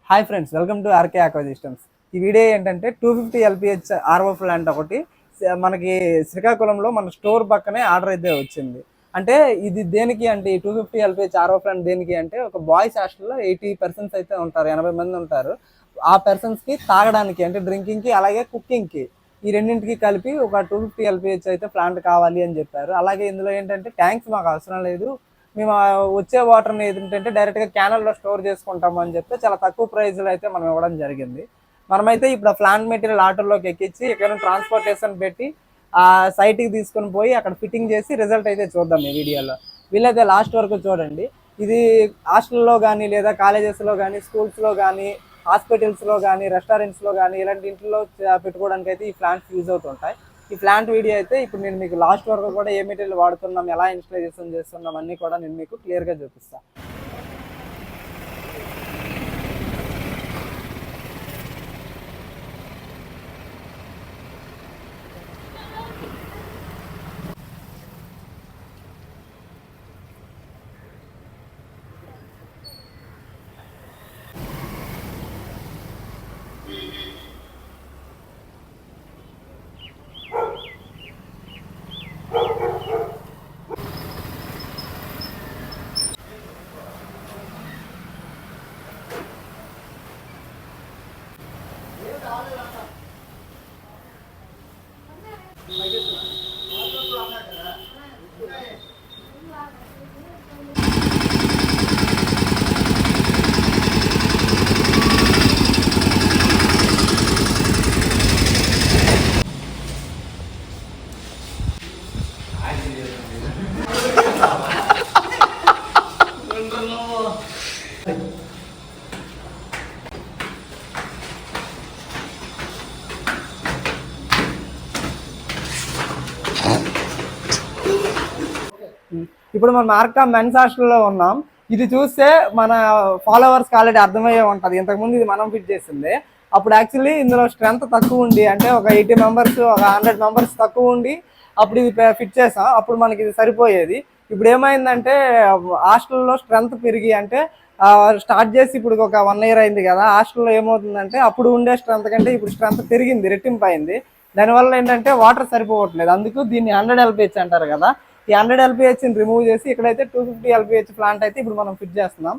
Hi friends, welcome to RK aqua systems. ఈ video ఏంటంటే 250 LPH RO plant ఒకటి మనకి శ్రీకాకుళంలో మన స్టోర్ పక్కనే ఆర్డర్ అయితే వచ్చింది. అంటే ఇది దేనికి అంటే ఈ 250 ఎల్పిహెచ్ ఆర్ఓ ప్లాంట్ దేనికి అంటే ఒక బాయ్స్ హాస్టల్లో 80% అయితే ఉంటారు, 80 మంది ఉంటారు. ఆ పర్సన్స్కి తాగడానికి అంటే డ్రింకింగ్కి అలాగే కుకింగ్కి ఈ రెండింటికి కలిపి ఒక 250 ఎల్పిహెచ్ అయితే ప్లాంట్ కావాలి అని చెప్పారు. అలాగే ఇందులో ఏంటంటే ట్యాంక్స్ మాకు అవసరం లేదు, మేము వచ్చే వాటర్ని ఏంటంటే డైరెక్ట్గా క్యానల్లో స్టోర్ చేసుకుంటాము అని చెప్తే చాలా తక్కువ ప్రైజ్లో అయితే మనం ఇవ్వడం జరిగింది. మనమైతే ఇప్పుడు ఆ ప్లాంట్ మెటీరియల్ ఆటోలోకి ఎక్కించి ఇక్కడ ట్రాన్స్పోర్టేషన్ పెట్టి ఆ సైట్కి తీసుకొని పోయి అక్కడ ఫిట్టింగ్ చేసి రిజల్ట్ అయితే చూద్దాం ఈ వీడియోలో. వీళ్ళైతే లాస్ట్ వరకు చూడండి. ఇది హాస్టల్లో కానీ లేదా కాలేజెస్లో కానీ స్కూల్స్లో కానీ హాస్పిటల్స్లో కానీ రెస్టారెంట్స్లో కానీ ఇలాంటి ఇంట్లో పెట్టుకోవడానికి అయితే ఈ ప్లాంట్స్ యూజ్ అవుతుంటాయి. ఈ ప్లాంట్ వీడియో అయితే ఇప్పుడు నేను మీకు లాస్ట్ వరకు కూడా ఏ మెటీరియల్ వాడుతున్నాం, ఎలా ఇన్స్టలేషన్ చేస్తున్నాం అన్నీ కూడా నేను మీకు క్లియర్గా చూపిస్తాను. ఇప్పుడు మనం మార్కా మెన్స్ హాస్టల్లో ఉన్నాం. ఇది చూస్తే మన ఫాలోవర్స్ ఆల్రెడీ అర్థమయ్యే ఉంటుంది, ఇంతకుముందు ఇది మనం ఫిట్ చేసింది. అప్పుడు యాక్చువల్లీ ఇందులో స్ట్రెంత్ తక్కువ ఉండి అంటే ఒక 80 మెంబర్స్ ఒక 100 మెంబర్స్ తక్కువ ఉండి అప్పుడు ఇది ఫిట్ చేసాం. అప్పుడు మనకి ఇది సరిపోయేది. ఇప్పుడు ఏమైందంటే హాస్టల్లో స్ట్రెంత్ పెరిగి అంటే స్టార్ట్ చేసి ఇప్పుడు ఒక 1 ఇయర్ అయింది కదా. హాస్టల్లో ఏమవుతుందంటే అప్పుడు ఉండే స్ట్రెంత్ కంటే ఇప్పుడు స్ట్రెంత్ పెరిగింది, రెట్టింపు అయింది. దానివల్ల ఏంటంటే వాటర్ సరిపోవట్లేదు. అందుకు దీన్ని 100 ఎల్పిహెచ్ అంటారు కదా. ఈ 100 ఎల్పిహెచ్ని రిమూవ్ చేసి ఇక్కడైతే 250 ఎల్పిహెచ్ ప్లాంట్ అయితే ఇప్పుడు మనం ఫిట్ చేస్తున్నాం.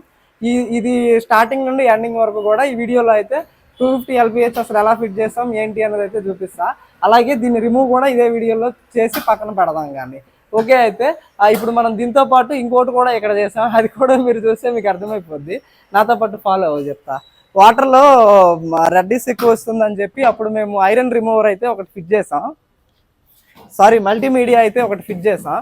ఇది స్టార్టింగ్ నుండి ఎండింగ్ వరకు కూడా ఈ వీడియోలో అయితే 250 ఎల్పిహెచ్ అసలు ఎలా ఫిట్ చేస్తాం ఏంటి అన్నది అయితే చూపిస్తా. అలాగే దీన్ని రిమూవ్ కూడా ఇదే వీడియోలో చేసి పక్కన పెడదాం. కానీ ఓకే, అయితే ఇప్పుడు మనం దీంతో పాటు ఇంకోటి కూడా ఇక్కడ చేసాం, అది కూడా మీరు చూస్తే మీకు అర్థమైపోద్ది. నాతో పాటు ఫాలో అవ్వ చెప్తా. వాటర్లో రెడ్డిస్ ఎక్కువ వస్తుందని చెప్పి అప్పుడు మేము ఐరన్ రిమూవర్ అయితే ఒకటి ఫిట్ చేసాం. మల్టీమీడియా అయితే ఒకటి ఫిట్ చేసాం.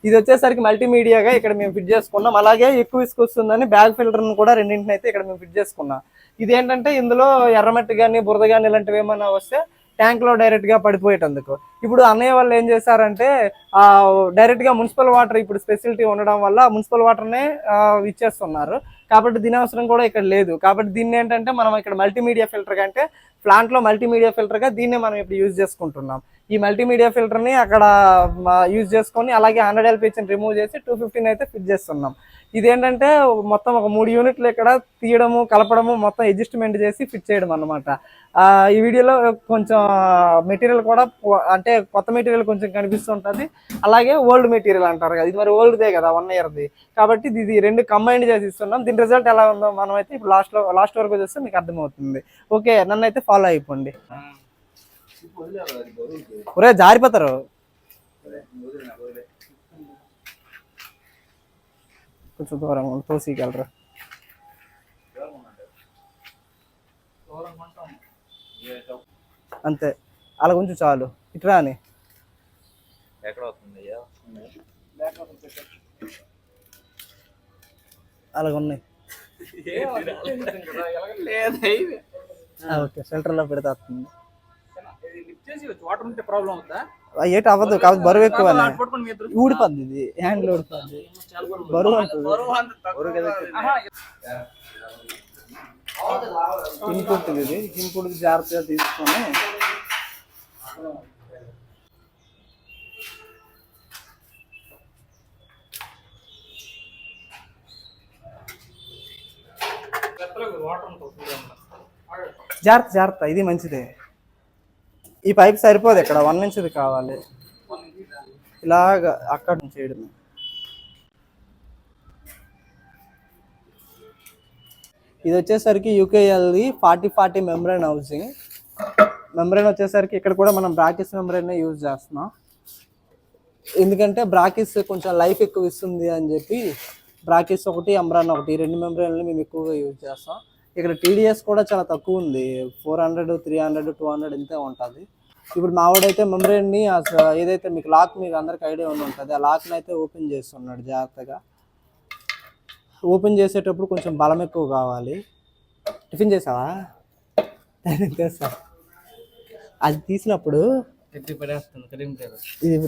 ఇది వచ్చేసరికి మల్టీమీడియాగా ఇక్కడ మేము ఫిట్ చేసుకున్నాం. అలాగే ఎక్కువ ఇసుక వస్తుందని బ్యాగ్ ఫిల్టర్ను కూడా రెండింటిని అయితే ఇక్కడ మేము ఫిట్ చేసుకున్నాం. ఇదేంటంటే ఇందులో ఎర్రమట్టి కానీ బురద కానీ ఇలాంటివి ఏమైనా వస్తే ట్యాంక్లో డైరెక్ట్గా పడిపోయేటందుకు ఇప్పుడు అన్నయ్య వాళ్ళు ఏం చేశారంటే డైరెక్ట్గా మున్సిపల్ వాటర్ ఇప్పుడు ఫెసిలిటీ ఉండడం వల్ల మున్సిపల్ వాటర్నే ఇచ్చేస్తున్నారు. కాబట్టి దీని అవసరం కూడా ఇక్కడ లేదు. కాబట్టి దీన్ని ఏంటంటే మనం ఇక్కడ మల్టీమీడియా ఫిల్టర్ కంటే ప్లాంట్లో మల్టీమీడియా ఫిల్టర్గా దీన్నే మనం ఇప్పుడు యూజ్ చేసుకుంటున్నాం. ఈ మల్టీమీడియా ఫిల్టర్ని అక్కడ యూజ్ చేసుకొని అలాగే 100 ఎల్పిహెచ్ని రిమూవ్ చేసి 250 అయితే ఫిట్ చేస్తున్నాం. ఇదేంటంటే మొత్తం ఒక 3 యూనిట్లు ఇక్కడ తీయడము కలపడము మొత్తం అడ్జస్ట్మెంట్ చేసి ఫిట్ చేయడం అనమాట. ఈ వీడియోలో కొంచెం మెటీరియల్ కూడా అంటే కొత్త మెటీరియల్ కొంచెం కనిపిస్తుంటుంది. అలాగే ఓల్డ్ మెటీరియల్ అంటారు కదా, ఇది మరి ఓల్డ్దే కదా 1 ఇయర్ది. కాబట్టి ఇది రెండు కంబైండ్ చేసి ఇస్తున్నాం. దీని రిజల్ట్ ఎలా ఉందో మనం అయితే ఇప్పుడు లాస్ట్ వరకు చూస్తే మీకు అర్థమవుతుంది. ఓకే, నన్ను అయితే ఫాలో అయిపోండి. ఒరే జారిపోతారు. కొంచెం దూరం తోసిగలరు అంతే, అలా కొంచెం చాలు. ఇట్రా అని అలాగ ఉన్నాయి. ఓకే, షెల్టర్లో పెడితే వస్తుంది. ఏటి అవ్వదు, కాబట్టి బరువు ఎక్కువ ఊడిపోద్ది. ఇది హ్యాండ్లో ఊడిపోద్ది, బరువు ఉంటుంది. ఇన్పుట్ ఇది ఇన్పుట్ జాగ్రత్తగా తీసుకొని జాగ్రత్త జాగ్రత్త, ఇది మంచిదే. ఈ పైప్ సరిపోదు, ఇక్కడ 1 ఇంచ్ది కావాలి. ఇలాగ అక్కడ నుంచి చేయడం. ఇది వచ్చేసరికి యూకేఎల్ది 4040 మెంబ్రేన్ హౌసింగ్. మెంబ్రేన్ వచ్చేసరికి ఇక్కడ కూడా మనం బ్రాకిస్ మెంబ్రేన్ యూజ్ చేస్తున్నాం. ఎందుకంటే బ్రాకిస్ కొంచెం లైఫ్ ఎక్కువ ఇస్తుంది అని చెప్పి బ్రాకిస్ ఒకటి, అంబ్రాన్ ఒకటి, ఈ 2 మెంబ్రేన్లు మేము ఎక్కువగా యూజ్ చేస్తాం. ఇక్కడ టీడీఎస్ కూడా చాలా తక్కువ ఉంది, 400, 300, 200 ఇంతే ఉంటుంది. ఇప్పుడు మావాడైతే మెంబ్రేన్ని ఏదైతే మీకు లాక్, మీకు అందరికి ఐడియా ఉంటుంది, ఆ లాక్ని అయితే ఓపెన్ చేస్తున్నాడు జాగ్రత్తగా. ఓపెన్ చేసేటప్పుడు కొంచెం బలం ఎక్కువ కావాలి. టిఫిన్ చేసావా? చేస్తా. అది తీసినప్పుడు ఇది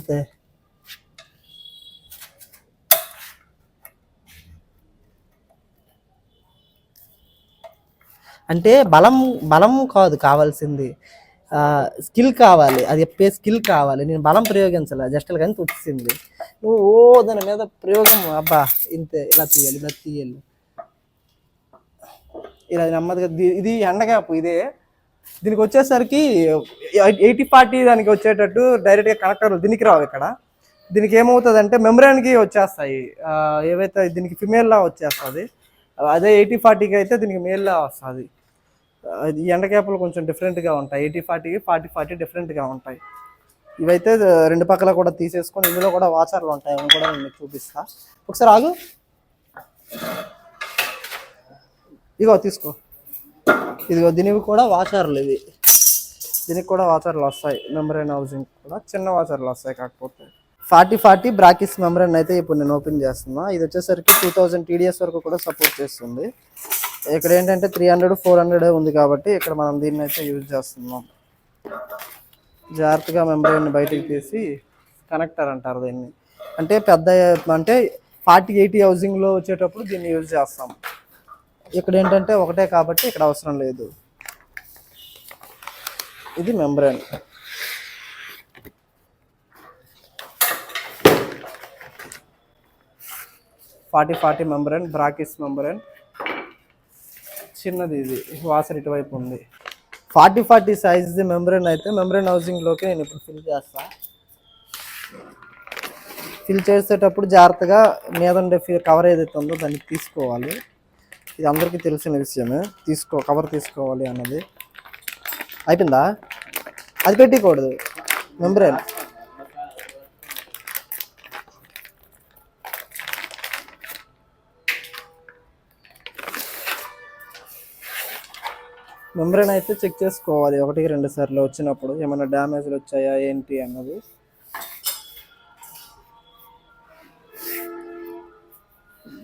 అంటే బలం బలం కాదు కావాల్సింది, స్కిల్ కావాలి. అది చెప్పే స్కిల్ కావాలి. నేను బలం ప్రయోగించాలి, జస్ట్ కానీ వచ్చింది. నువ్వు దాని మీద ప్రయోగం అబ్బా ఇంతే. ఇలా తీయాలి, ఇలా తీయాలి, ఇలా నెమ్మదిగా. ఇది ఎండగ్యాప్ ఇదే. దీనికి వచ్చేసరికి 80-40 దానికి వచ్చేటట్టు డైరెక్ట్గా కనెక్టర్ దీనికి రావు. ఇక్కడ దీనికి ఏమవుతుంది అంటే మెంబ్రేన్కి వచ్చేస్తాయి ఏవైతే, దీనికి ఫిమేల్లా వచ్చేస్తుంది. అదే 80-40కి అయితే దీనికి మేల్లా వస్తుంది. ఈ ఎండ క్యాప్లు కొంచెం డిఫరెంట్గా ఉంటాయి, 80-40కి 40-40 డిఫరెంట్గా ఉంటాయి. ఇవైతే 2 పక్కల కూడా తీసేసుకొని ఇందులో కూడా వాచర్లు ఉంటాయి, అవి కూడా నేను చూపిస్తా. ఒకసారి ఆగు, ఇగో తీసుకో. ఇదిగో దీనికి కూడా వాచర్లు, ఇవి దీనికి కూడా వాచర్లు వస్తాయి. మెంబ్రేన్ హౌసింగ్ కూడా చిన్న వాచర్లు వస్తాయి. కాకపోతే 40-40 బ్రాకిస్ మెంబ్రేన్ అయితే ఇప్పుడు నేను ఓపెన్ చేస్తున్నా. ఇది వచ్చేసరికి 2000 టీడీఎస్ వరకు కూడా సపోర్ట్ చేస్తుంది. ఇక్కడ ఏంటంటే 300, 400 ఉంది కాబట్టి ఇక్కడ మనం దీన్ని అయితే యూజ్ చేస్తున్నాం. జాగ్రత్తగా మెంబ్రేన్ బయటికి తీసి, కనెక్టర్ అంటారు దీన్ని. అంటే పెద్ద, అంటే 40-80 హౌసింగ్లో వచ్చేటప్పుడు దీన్ని యూజ్ చేస్తాం. ఇక్కడ ఏంటంటే ఒకటే కాబట్టి ఇక్కడ అవసరం లేదు. ఇది మెంబ్రేన్. మెంబ్రేన్, బ్రాకిస్ మెంబ్రేన్ చిన్నది. ఇది వాసర్ ఇటువైపు ఉంది. 40-40 సైజ్ది మెంబ్రేన్ అయితే మెంబ్రేన్ హౌసింగ్లోకి నేను ఇప్పుడు ఫిల్ చేస్తా. ఫిల్ చేసేటప్పుడు జాగ్రత్తగా మీద ఉండే కవర్ ఏదైతే ఉందో దాన్ని తీసుకోవాలి. ఇది అందరికీ తెలిసిన విషయమే, కవర్ తీసుకోవాలి అన్నది. అయిపోయిందా? అది పెట్టకూడదు మెంబ్రేన్. మెంబ్రేన్ అయితే చెక్ చేసుకోవాలి 1-2 సార్లు వచ్చినప్పుడు, ఏమైనా డ్యామేజ్లు వచ్చాయా ఏంటి అన్నది.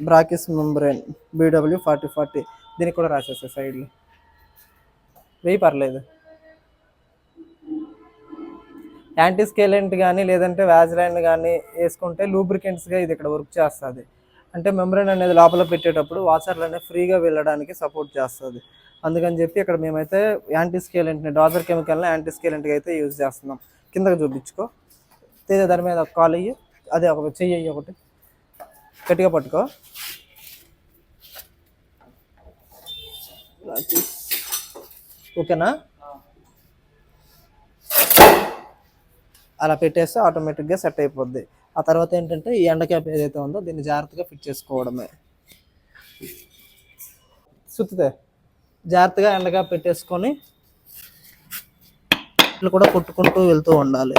బ్రాకిస్ మెంబ్రేన్ BW 4040 దీనికి కూడా రాసేసా సైడ్లో, వెయ్యి పర్లేదు. యాంటీ స్కేలెంట్ కానీ లేదంటే వ్యాజ్లైన్ కానీ వేసుకుంటే లూబ్రికెంట్స్గా ఇది ఇక్కడ వర్క్ చేస్తుంది. అంటే మెంబ్రేన్ అనేది లోపల పెట్టేటప్పుడు వాచర్లు అనేవి ఫ్రీగా వెళ్ళడానికి సపోర్ట్ చేస్తుంది. అందుకని చెప్పి ఇక్కడ మేమైతే యాంటీ స్కేలెంట్ని, డాజర్ కెమికల్ని యాంటీ స్కేలెంట్గా అయితే యూజ్ చేస్తున్నాం. కిందకి చూపించుకో, దాని మీద ఒక కాలు అయ్యి, అదే ఒక చెయ్యి అయ్యి, ఒకటి గట్టిగా పట్టుకో. ఓకేనా? అలా పెట్టేస్తే ఆటోమేటిక్గా సెట్ అయిపోద్ది. ఆ తర్వాత ఏంటంటే ఈ ఎండ క్యాప్ ఏదైతే ఉందో దీన్ని జాగ్రత్తగా ఫిట్ చేసుకోవడమే. సుత్తితే జాగ్రత్తగా ఎండ క్యాప్ పెట్టేసుకొని ఇట్లా కూడా కొట్టుకుంటూ వెళ్తూ ఉండాలి.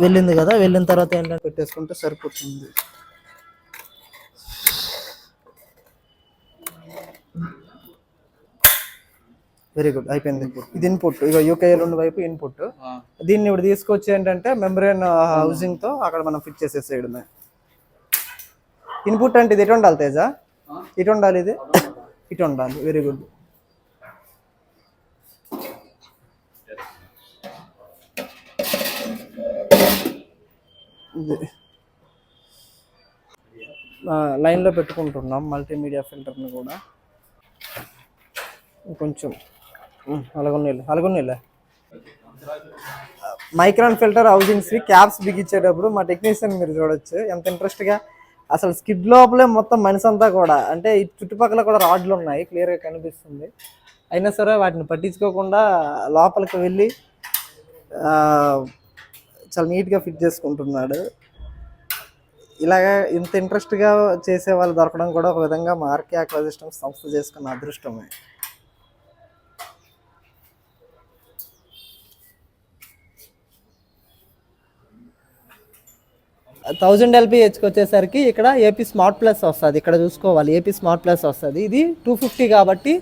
వెళ్ళింది కదా, వెళ్ళిన తర్వాత ఏంటంటే పెట్టేసుకుంటే సరిపోతుంది. వెరీ గుడ్, అయిపోయింది. ఇది ఇన్పుట్, ఇక యూకేఎల్ ఉన్న వైపు ఇన్పుట్. దీన్ని ఇప్పుడు తీసుకొచ్చి ఏంటంటే మెంబ్రేన్ హౌసింగ్తో అక్కడ మనం ఫిట్ చేసేసేయడమే. ఇన్పుట్ అంటే ఇది ఎటు ఉండాలి తేజ? ఇటు ఉండాలి, ఇది ఇటు ఉండాలి. Very good. లైన్లో పెట్టుకుంటున్నాం మల్టీమీడియా ఫిల్టర్ని కూడా. కొంచెం అలాగొన్నీళ్ళు మైక్రాన్ ఫిల్టర్ హౌసింగ్స్ క్యాప్స్ బిగించేటప్పుడు మా టెక్నీషియన్ మీరు చూడొచ్చు ఎంత ఇంట్రెస్ట్గా అసలు స్కిడ్ లోపలే మొత్తం మనిషి అంతా కూడా అంటే ఈ చుట్టుపక్కల కూడా రాడ్లు ఉన్నాయి క్లియర్గా కనిపిస్తుంది. అయినా సరే వాటిని పట్టించుకోకుండా లోపలికి వెళ్ళి చాలా నీట్గా ఫిట్ చేసుకుంటున్నాడు. ఇలాగా ఇంత ఇంట్రెస్ట్గా చేసే వాళ్ళు దొరకడం కూడా ఒక విధంగా మా ఆర్కే ఆక్వా సిస్టమ్స్ సంస్థ చేసుకున్న అదృష్టమే. 1000 LPHకి వచ్చేసరికి ఇక్కడ ఏపీ స్మార్ట్ ప్లస్ వస్తుంది. ఇక్కడ చూసుకోవాలి ఏపీ స్మార్ట్ ప్లస్ వస్తుంది. ఇది 250 కాబట్టి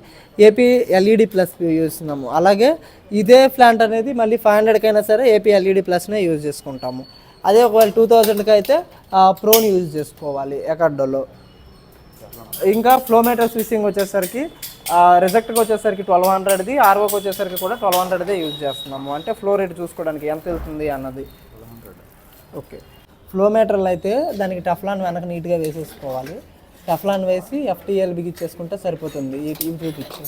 ఏపీ ఎల్ఈడి ప్లస్ యూజ్ చేస్తున్నాము. అలాగే ఇదే ప్లాంట్ అనేది మళ్ళీ 500కి అయినా సరే ఏపీ ఎల్ఈడి ప్లస్నే యూజ్ చేసుకుంటాము. అదే ఒకవేళ 2000కి అయితే ప్రోని యూజ్ చేసుకోవాలి ఎకర్డోలో. ఇంకా ఫ్లోమీటర్ స్విచ్చింగ్ వచ్చేసరికి రిజెక్ట్కి వచ్చేసరికి 1200ది, ఆర్ఓకి వచ్చేసరికి కూడా 1200దే యూజ్ చేస్తున్నాము. అంటే ఫ్లో రేట్ చూసుకోవడానికి ఎంత వెళ్తుంది అన్నది. ఓకే, ఫ్లో మీటర్లు అయితే దానికి టఫ్లాన్ వెనక నీట్గా వేసేసుకోవాలి. టఫ్లాన్ వేసి ఎఫ్టీఎల్ బిగించేసుకుంటే సరిపోతుంది. ఇవి చూపించు.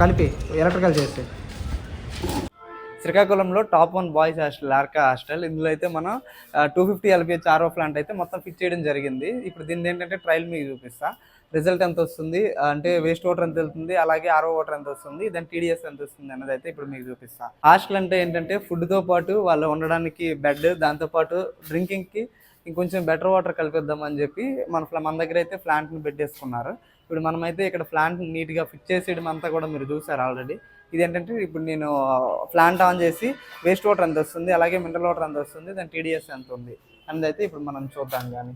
కలిపి ఎలక్ట్రికల్ చేస్తే శ్రీకాకుళంలో టాప్ 1 బాయ్స్ హాస్టల్ లార్కా హాస్టల్. ఇందులో అయితే మనం 250 LPH ఆర్ఓ ప్లాంట్ అయితే మొత్తం ఫిట్ చేయడం జరిగింది. ఇప్పుడు దీన్ని ఏంటంటే ట్రయల్ మీకు చూపిస్తా. రిజల్ట్ ఎంత వస్తుంది అంటే వేస్ట్ వాటర్ ఎంత వెళ్తుంది, అలాగే ఆర్ఓ వాటర్ ఎంత వస్తుంది, దాని టీడీఎస్ ఎంత వస్తుంది అన్నది అయితే ఇప్పుడు మీకు చూపిస్తా. హాస్టల్ అంటే ఏంటంటే ఫుడ్తో పాటు వాళ్ళు ఉండడానికి బెడ్, దాంతోపాటు డ్రింకింగ్కి ఇంకొంచెం బెటర్ వాటర్ కల్పిద్దామని చెప్పి మన దగ్గర అయితే ప్లాంట్ని పెట్టేసుకున్నారు. ఇప్పుడు మనమైతే ఇక్కడ ప్లాంట్ నీట్గా ఫిట్ చేసేయడం అంతా కూడా మీరు చూసారు ఆల్రెడీ. ఇదేంటంటే ఇప్పుడు నేను ప్లాంట్ ఆన్ చేసి వేస్ట్ వాటర్ ఎంత వస్తుంది, అలాగే మినరల్ వాటర్ ఎంత వస్తుంది, దాని టీడీఎస్ ఎంత ఉంది అనేది అయితే ఇప్పుడు మనం చూద్దాం. కానీ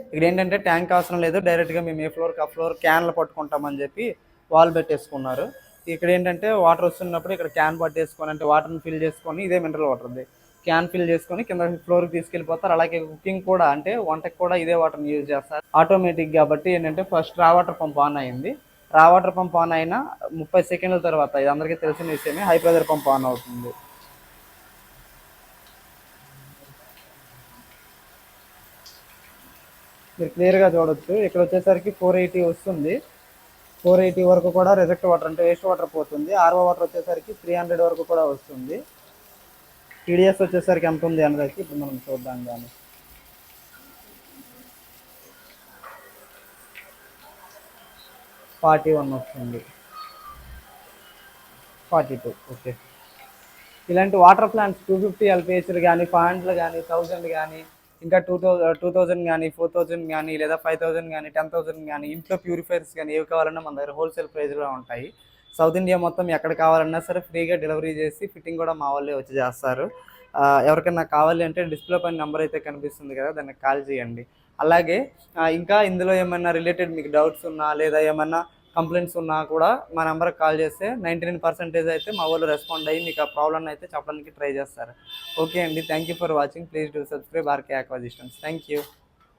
ఇక్కడ ఏంటంటే ట్యాంక్ అవసరం లేదు, డైరెక్ట్గా మేము ఏ ఫ్లోర్కి ఆ ఫ్లోర్ క్యాన్లు పట్టుకుంటామని చెప్పి వాల్ పెట్టేసుకున్నారు. ఇక్కడ ఏంటంటే వాటర్ వస్తున్నప్పుడు ఇక్కడ క్యాన్ పట్టేసుకొని అంటే వాటర్ని ఫిల్ చేసుకొని, ఇదే మినరల్ వాటర్ ఉంది, క్యాన్ ఫిల్ చేసుకొని కింద ఫ్లోర్కి తీసుకెళ్ళిపోతారు. అలాగే కుకింగ్ కూడా అంటే వంటకి కూడా ఇదే వాటర్ని యూజ్ చేస్తారు. ఆటోమేటిక్ కాబట్టి ఏంటంటే ఫస్ట్ రా వాటర్ పంప్ ఆన్ అయింది. రా వాటర్ పంప్ ఆన్ అయినా 30 సెకండ్ల తర్వాత, ఇది అందరికీ తెలిసిన విషయమే, హై ప్రెజర్ పంప్ ఆన్ అవుతుంది. మీరు క్లియర్గా చూడొచ్చు. ఇక్కడ వచ్చేసరికి 480 వస్తుంది. 480 వరకు కూడా రిజెక్ట్ వాటర్ అంటే వేస్ట్ వాటర్ పోతుంది. ఆర్ఓ వాటర్ వచ్చేసరికి 300 వరకు కూడా వస్తుంది. టీడీఎస్ వచ్చేసరికి ఎంత ఉంది అన్నది ఇప్పుడు మనం చూద్దాం. కానీ 41 వస్తుంది, 42. ఓకే, ఇలాంటి వాటర్ ప్లాంట్స్ 250 LPHలు కానీ, 500 కానీ, 1000 కానీ, ఇంకా 2000 కానీ, 4000 కానీ, లేదా 5000 కానీ, 10,000 కానీ, ఇంట్లో ప్యూరిఫైర్స్ కానీ ఏవి కావాలన్నా మన దగ్గర హోల్సేల్ ప్రైస్లో ఉంటాయి. సౌత్ ఇండియా మొత్తం ఎక్కడ కావాలన్నా సరే ఫ్రీగా డెలివరీ చేసి ఫిట్టింగ్ కూడా మా వాళ్ళే వచ్చి చేస్తారు. ఎవరికైనా కావాలి అంటే డిస్ప్లే పైన నెంబర్ అయితే కనిపిస్తుంది కదా, దానికి కాల్ చేయండి. అలాగే ఇంకా ఇందులో ఏమైనా రిలేటెడ్ మీకు డౌట్స్ ఉన్నా లేదా ఏమైనా కంప్లైంట్స్ ఉన్నా కూడా మా నెంబర్కి కాల్ చేస్తే 99% అయితే మా వాళ్ళు రెస్పాండ్ అయ్యి మీకు ఆ ప్రాబ్లమ్ అయితే చెప్పడానికి ట్రై చేస్తారు. ఓకే అండి, thank you for watching. Please do subscribe RK aqua systems. Thank you.